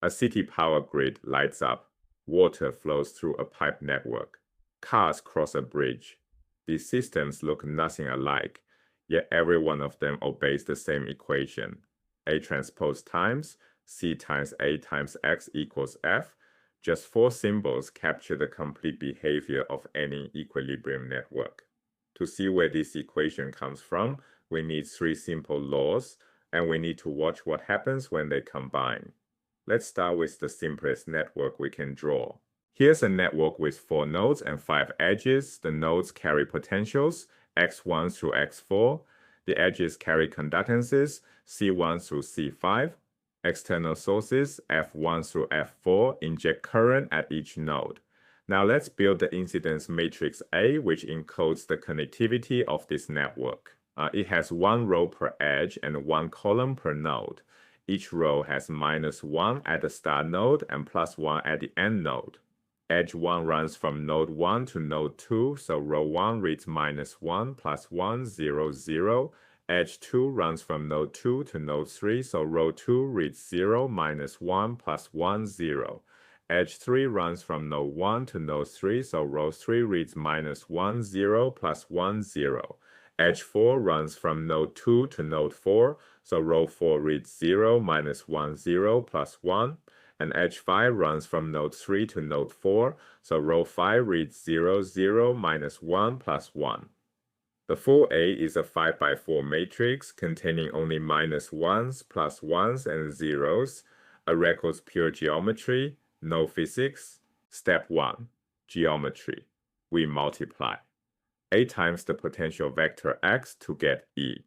A city power grid lights up. Water flows through a pipe network. Cars cross a bridge. These systems look nothing alike, yet every one of them obeys the same equation. A transpose times C times A times X equals F. Just 4 symbols capture the complete behavior of any equilibrium network. To see where this equation comes from, we need 3 simple laws, and we need to watch what happens when they combine. Let's start with the simplest network we can draw. Here's a network with 4 nodes and 5 edges. The nodes carry potentials, x1 through x4. The edges carry conductances, C1 through C5. External sources, F1 through F4, inject current at each node. Now let's build the incidence matrix A, which encodes the connectivity of this network. It has 1 row per edge and 1 column per node. Each row has -1 at the start node and +1 at the end node. Edge 1 runs from node 1 to node 2, so row 1 reads -1 +1, 0, 0. Edge 2 runs from node 2 to node 3, so row 2 reads 0, -1 +1, 0. Edge 3 runs from node 1 to node 3, so row 3 reads -1, 0, +1, 0. Edge 4 runs from node 2 to node 4, so row 4 reads 0, -1, 0, +1. And edge 5 runs from node 3 to node 4, so row 5 reads 0, 0, -1, +1. The full A is a 5x4 matrix containing only -1s, +1s, and 0s. A records pure geometry, no physics. Step 1. Geometry. We multiply. A times the potential vector x to get E.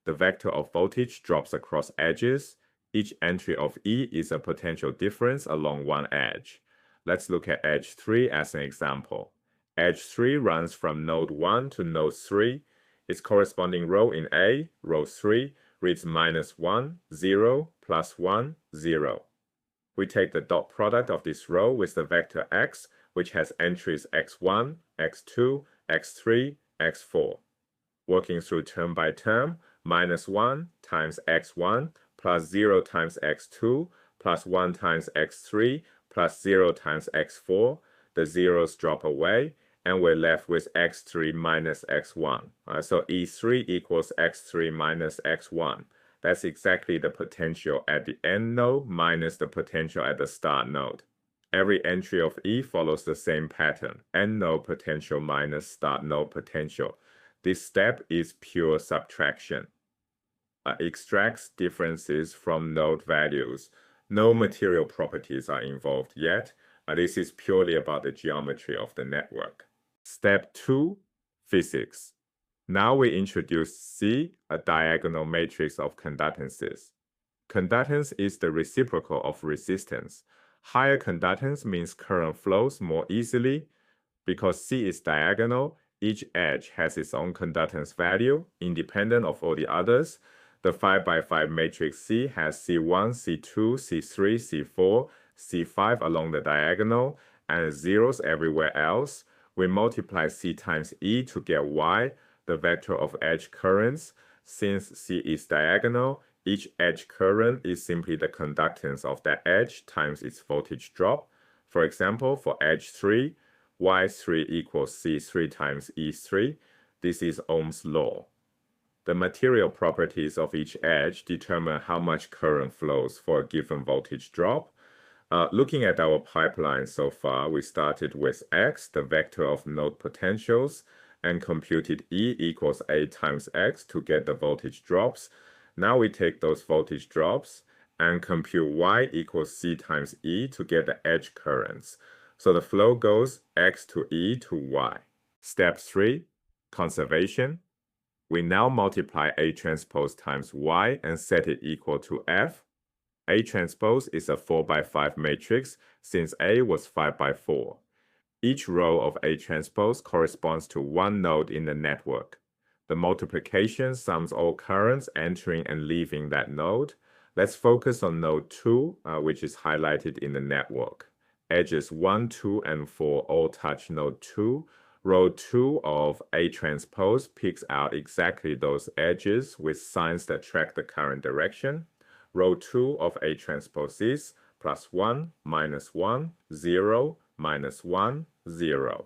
The vector of voltage drops across edges. Each entry of E is a potential difference along one edge. Let's look at edge 3 as an example. Edge 3 runs from node 1 to node 3. Its corresponding row in A, row 3, reads -1, 0, +1, 0. We take the dot product of this row with the vector x, which has entries x1, x2, x3, x4. Working through term by term, -1 times x1 plus 0 times x2 plus 1 times x3 plus 0 times x4. The zeros drop away, and we're left with x3 minus x1. So E3 equals x3 minus x1. That's exactly the potential at the end node minus the potential at the start node. Every entry of E follows the same pattern, end node potential minus start node potential. This step is pure subtraction. Extracts differences from node values. No material properties are involved yet. This is purely about the geometry of the network. Step 2, physics. Now we introduce C, a diagonal matrix of conductances. Conductance is the reciprocal of resistance. Higher conductance means current flows more easily. Because C is diagonal, each edge has its own conductance value, independent of all the others. The 5x5 matrix C has C1, C2, C3, C4, C5 along the diagonal, and zeros everywhere else. We multiply C times E to get Y, the vector of edge currents. Since C is diagonal, each edge current is simply the conductance of that edge times its voltage drop. For example, for edge 3, Y3 equals C3 times E3. This is Ohm's law. The material properties of each edge determine how much current flows for a given voltage drop. Looking at our pipeline so far, we started with X, the vector of node potentials, and computed E equals A times X to get the voltage drops. Now we take those voltage drops and compute Y equals C times E to get the edge currents. So the flow goes X to E to Y. Step 3, conservation. We now multiply A transpose times Y and set it equal to F. A transpose is a 4x5 matrix since A was 5x4. Each row of A transpose corresponds to one node in the network. The multiplication sums all currents entering and leaving that node. Let's focus on node 2, which is highlighted in the network. Edges 1, 2, and 4 all touch node 2. Row 2 of A transpose picks out exactly those edges with signs that track the current direction. Row 2 of A transpose is plus 1, minus 1, 0, minus 1, 0.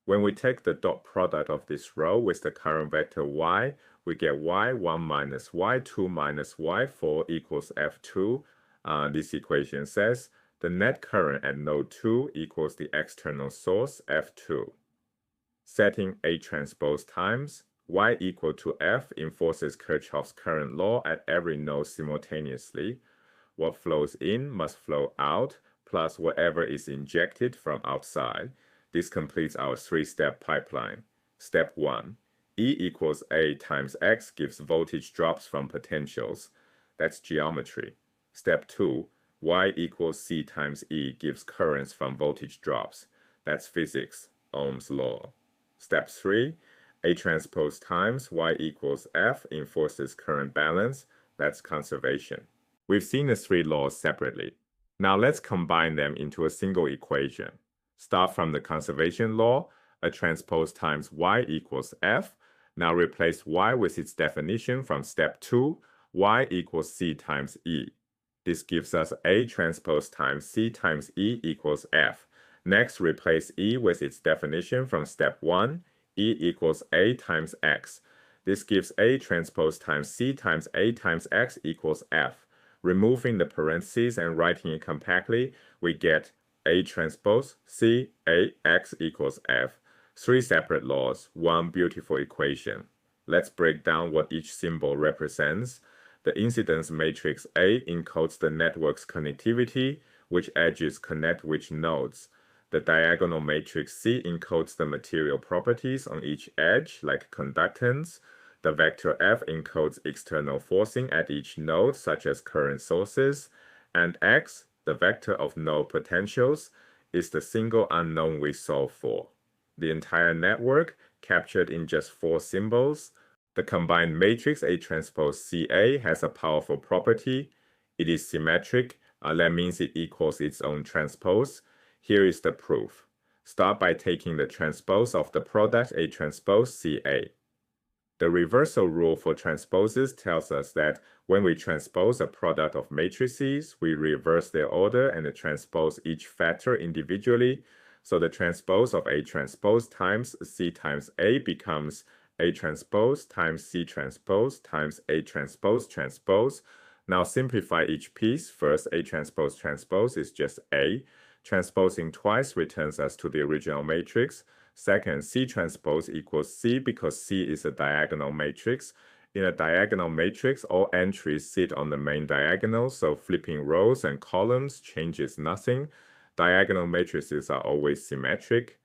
When we take the dot product of this row with the current vector y, we get y1 minus y2 minus y4 equals F2. This equation says the net current at node 2 equals the external source F2. Setting A transpose times y equal to F enforces Kirchhoff's current law at every node simultaneously. What flows in must flow out, plus whatever is injected from outside. This completes our three-step pipeline. Step 1. E equals A times X gives voltage drops from potentials. That's geometry. Step 2. Y equals C times E gives currents from voltage drops. That's physics, Ohm's law. Step 3. A transpose times Y equals F enforces current balance. That's conservation. We've seen the three laws separately. Now let's combine them into a single equation. Start from the conservation law, A transpose times Y equals F. Now replace Y with its definition from step 2, Y equals C times E. This gives us A transpose times C times E equals F. Next, replace E with its definition from step 1, E equals A times X. This gives A transpose times C times A times X equals F. Removing the parentheses and writing it compactly, we get A transpose C A X equals F. Three separate laws, one beautiful equation. Let's break down what each symbol represents. The incidence matrix A encodes the network's connectivity, which edges connect which nodes. The diagonal matrix C encodes the material properties on each edge, like conductance. The vector F encodes external forcing at each node, such as current sources. And X, the vector of node potentials, is the single unknown we solve for. The entire network, captured in just 4 symbols. The combined matrix A transpose CA has a powerful property. It is symmetric. That means it equals its own transpose. Here is the proof. Start by taking the transpose of the product A transpose CA. The reversal rule for transposes tells us that when we transpose a product of matrices, we reverse their order and transpose each factor individually. So the transpose of A transpose times C times A becomes A transpose times C transpose times A transpose transpose. Now simplify each piece. First, A transpose transpose is just A. Transposing twice returns us to the original matrix. Second, C transpose equals C because C is a diagonal matrix. In a diagonal matrix, all entries sit on the main diagonal, so flipping rows and columns changes nothing. Diagonal matrices are always symmetric.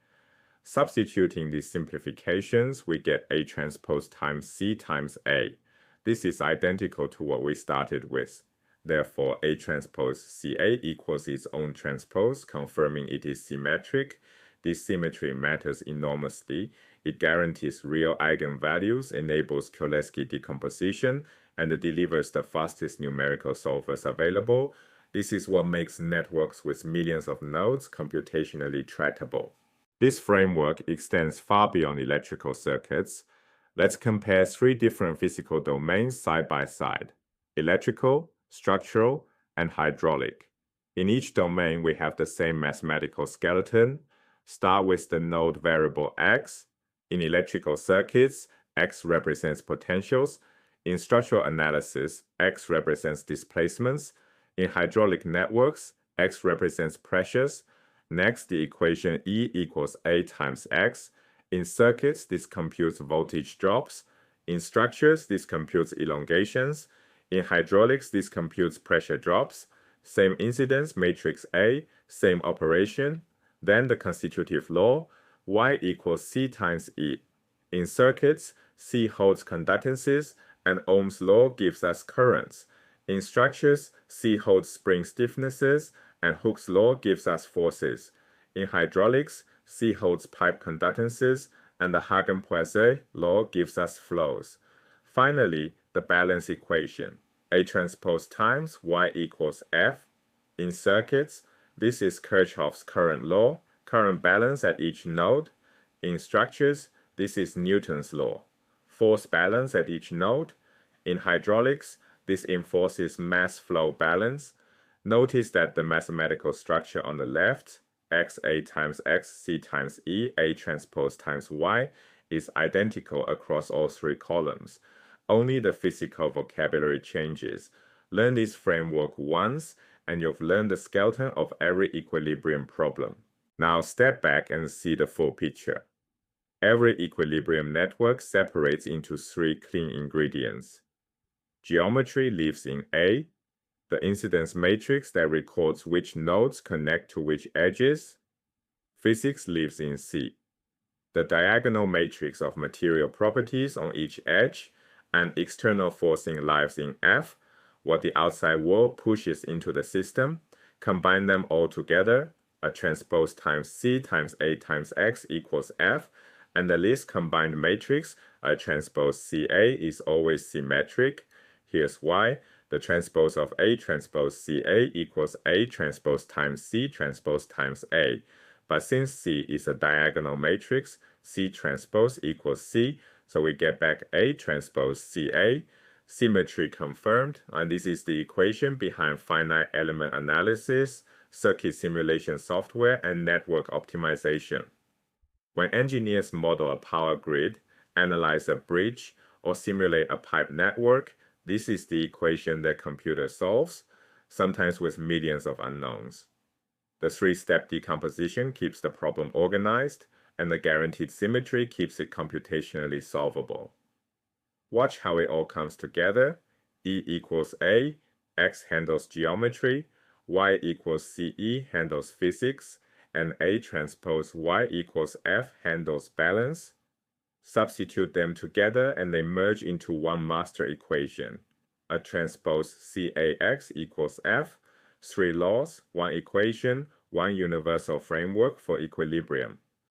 Substituting these simplifications, we get A transpose times C times A. This is identical to what we started with. Therefore, A transpose CA equals its own transpose, confirming it is symmetric. This symmetry matters enormously. It guarantees real eigenvalues, enables Cholesky decomposition, and delivers the fastest numerical solvers available. This is what makes networks with millions of nodes computationally tractable. This framework extends far beyond electrical circuits. Let's compare 3 different physical domains side by side: electrical, structural, and hydraulic. In each domain, we have the same mathematical skeleton. Start with the node variable X. In electrical circuits, X represents potentials. In structural analysis, X represents displacements. In hydraulic networks, X represents pressures. Next, the equation E equals A times X. In circuits, this computes voltage drops. In structures, this computes elongations. In hydraulics, this computes pressure drops. Same incidence, matrix A, same operation. Then the constitutive law, Y equals C times E. In circuits, C holds conductances, and Ohm's law gives us currents. In structures, C holds spring stiffnesses, and Hooke's law gives us forces. In hydraulics, C holds pipe conductances, and the Hagen-Poiseuille law gives us flows. Finally, the balance equation, A transpose times Y equals F. In circuits, this is Kirchhoff's current law, current balance at each node. In structures, this is Newton's law, force balance at each node. In hydraulics, this enforces mass flow balance. Notice that the mathematical structure on the left, xa times x, c times e, A transpose times y, is identical across all three columns. Only the physical vocabulary changes. Learn this framework once, and you've learned the skeleton of every equilibrium problem. Now step back and see the full picture. Every equilibrium network separates into three clean ingredients. Geometry lives in A, the incidence matrix that records which nodes connect to which edges. Physics lives in C, the diagonal matrix of material properties on each edge, and external forcing lives in F, what the outside world pushes into the system. Combine them all together, a transpose times C times A times X equals F, and the least combined matrix, a transpose CA, is always symmetric. Here's why. The transpose of A transpose CA equals A transpose times C transpose times A. But since C is a diagonal matrix, C transpose equals C, so we get back A transpose CA. Symmetry confirmed, and this is the equation behind finite element analysis, circuit simulation software, and network optimization. When engineers model a power grid, analyze a bridge, or simulate a pipe network, this is the equation that computer solves, sometimes with millions of unknowns. The three-step decomposition keeps the problem organized, and the guaranteed symmetry keeps it computationally solvable. Watch how it all comes together. E equals A, X handles geometry, Y equals CE handles physics, and A transpose Y equals F handles balance. Substitute them together and they merge into one master equation. A transpose CAx equals F, three laws, one equation, one universal framework for equilibrium.